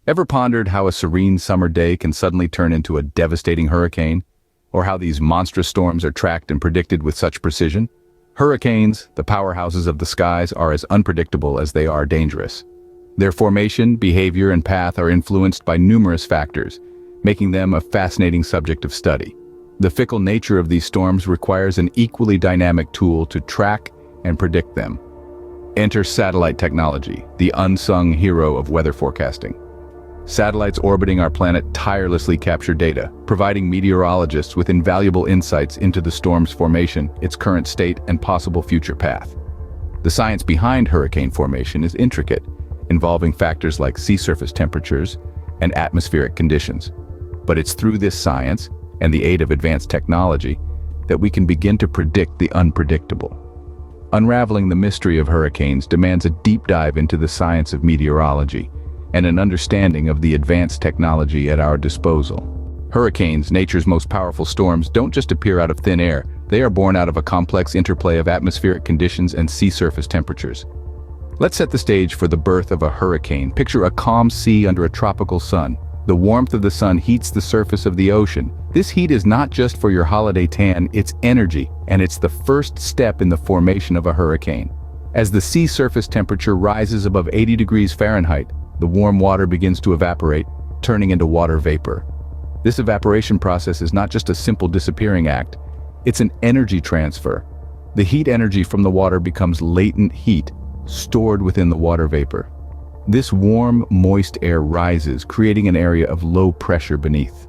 Ever pondered how a serene summer day can suddenly turn into a devastating hurricane? Or how these monstrous storms are tracked and predicted with such precision? Hurricanes, the powerhouses of the skies, are as unpredictable as they are dangerous. Their formation, behavior, and path are influenced by numerous factors, making them a fascinating subject of study. The fickle nature of these storms requires an equally dynamic tool to track and predict them. Enter satellite technology, the unsung hero of weather forecasting. Satellites orbiting our planet tirelessly capture data, providing meteorologists with invaluable insights into the storm's formation, its current state, and possible future path. The science behind hurricane formation is intricate, involving factors like sea surface temperatures and atmospheric conditions. But it's through this science, and the aid of advanced technology, that we can begin to predict the unpredictable. Unraveling the mystery of hurricanes demands a deep dive into the science of meteorology and an understanding of the advanced technology at our disposal. Hurricanes, nature's most powerful storms, don't just appear out of thin air. They are born out of a complex interplay of atmospheric conditions and sea surface temperatures. Let's set the stage for the birth of a hurricane. Picture a calm sea under a tropical sun. The warmth of the sun heats the surface of the ocean. This heat is not just for your holiday tan, it's energy, and it's the first step in the formation of a hurricane. As the sea surface temperature rises above 80 degrees Fahrenheit, the warm water begins to evaporate, turning into water vapor. This evaporation process is not just a simple disappearing act, it's an energy transfer. The heat energy from the water becomes latent heat, stored within the water vapor. This warm, moist air rises, creating an area of low pressure beneath.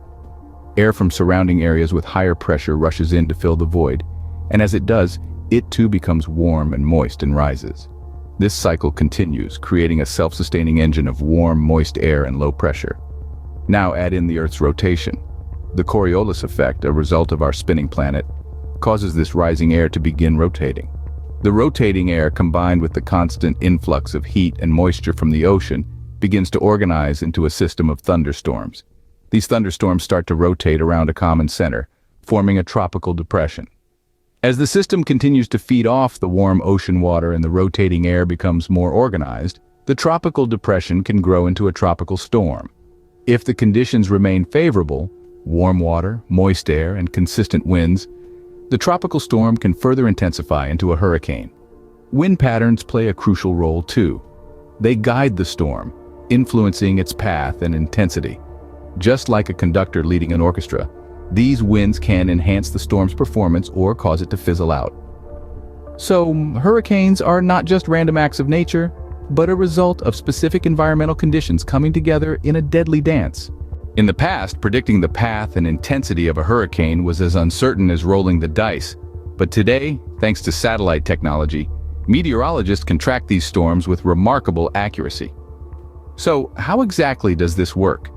Air from surrounding areas with higher pressure rushes in to fill the void, and as it does, it too becomes warm and moist and rises. This cycle continues, creating a self-sustaining engine of warm, moist air and low pressure. Now add in the Earth's rotation. The Coriolis effect, a result of our spinning planet, causes this rising air to begin rotating. The rotating air, combined with the constant influx of heat and moisture from the ocean, begins to organize into a system of thunderstorms. These thunderstorms start to rotate around a common center, forming a tropical depression. As the system continues to feed off the warm ocean water and the rotating air becomes more organized, the tropical depression can grow into a tropical storm. If the conditions remain favorable, warm water, moist air, and consistent winds, the tropical storm can further intensify into a hurricane. Wind patterns play a crucial role too. They guide the storm, influencing its path and intensity. Just like a conductor leading an orchestra, these winds can enhance the storm's performance or cause it to fizzle out. So, hurricanes are not just random acts of nature, but a result of specific environmental conditions coming together in a deadly dance. In the past, predicting the path and intensity of a hurricane was as uncertain as rolling the dice. But today, thanks to satellite technology, meteorologists can track these storms with remarkable accuracy. So, how exactly does this work?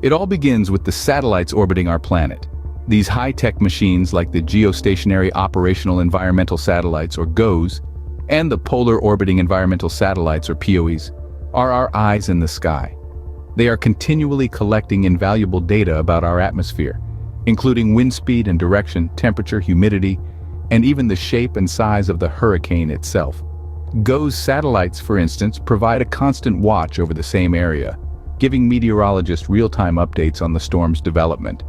It all begins with the satellites orbiting our planet. These high-tech machines like the Geostationary Operational Environmental Satellites, or GOES, and the Polar Orbiting Environmental Satellites, or POEs, are our eyes in the sky. They are continually collecting invaluable data about our atmosphere, including wind speed and direction, temperature, humidity, and even the shape and size of the hurricane itself. GOES satellites, for instance, provide a constant watch over the same area, giving meteorologists real-time updates on the storm's development.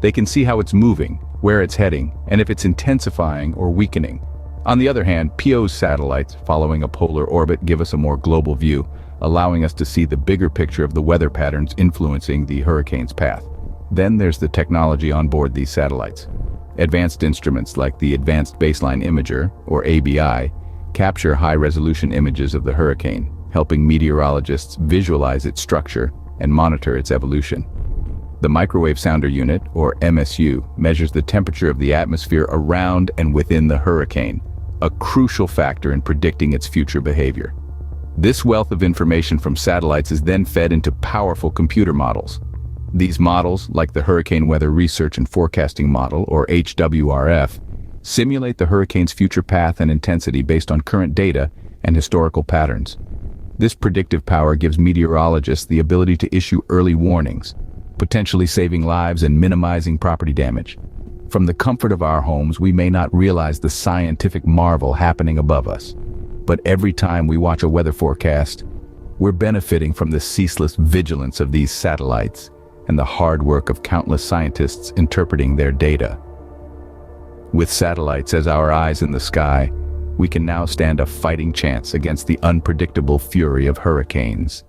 They can see how it's moving, where it's heading, and if it's intensifying or weakening. On the other hand, PO's satellites, following a polar orbit, give us a more global view, allowing us to see the bigger picture of the weather patterns influencing the hurricane's path. Then there's the technology on board these satellites. Advanced instruments like the Advanced Baseline Imager, or ABI, capture high-resolution images of the hurricane, helping meteorologists visualize its structure and monitor its evolution. The Microwave Sounder Unit, or MSU, measures the temperature of the atmosphere around and within the hurricane, a crucial factor in predicting its future behavior. This wealth of information from satellites is then fed into powerful computer models. These models, like the Hurricane Weather Research and Forecasting Model, or HWRF, simulate the hurricane's future path and intensity based on current data and historical patterns. This predictive power gives meteorologists the ability to issue early warnings, potentially saving lives and minimizing property damage. From the comfort of our homes, we may not realize the scientific marvel happening above us. But every time we watch a weather forecast, We're benefiting from the ceaseless vigilance of these satellites and the hard work of countless scientists interpreting their data. With satellites as our eyes in the sky, we can now stand a fighting chance against the unpredictable fury of hurricanes.